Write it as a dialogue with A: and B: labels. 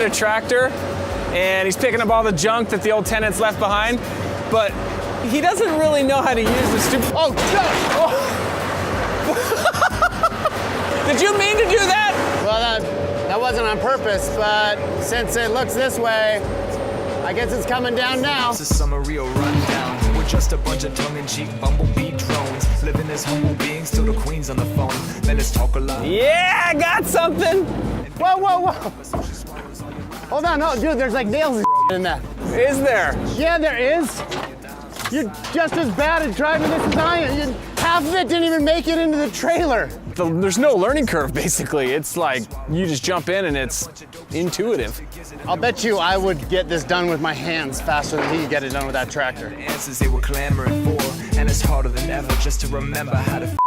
A: a tractor, and he's picking up all the junk that the old tenants left behind, but he doesn't really know how to use the stupid... Oh, Did you mean to do that?
B: Well, that wasn't on purpose, but since it looks this way, I guess it's coming down now.
C: This is some real rundown. We're just a bunch of tongue-in-cheek bumblebee drones, living as humble beings till the queen's on the phone. Man, let's talk a lot.
A: Yeah, I got something.
B: Whoa, whoa, whoa. Hold on, no, dude, there's like nails in that.
A: Is there?
B: Yeah, there is. You're just as bad at driving this as I am. Half of it didn't even make it into the trailer.
A: There's no learning curve, basically. It's like you just jump in and it's intuitive.
B: I'll bet you I would get this done with my hands faster than he could get it done with that tractor.
C: The answers they were clamoring for, and it's harder than ever just to remember how to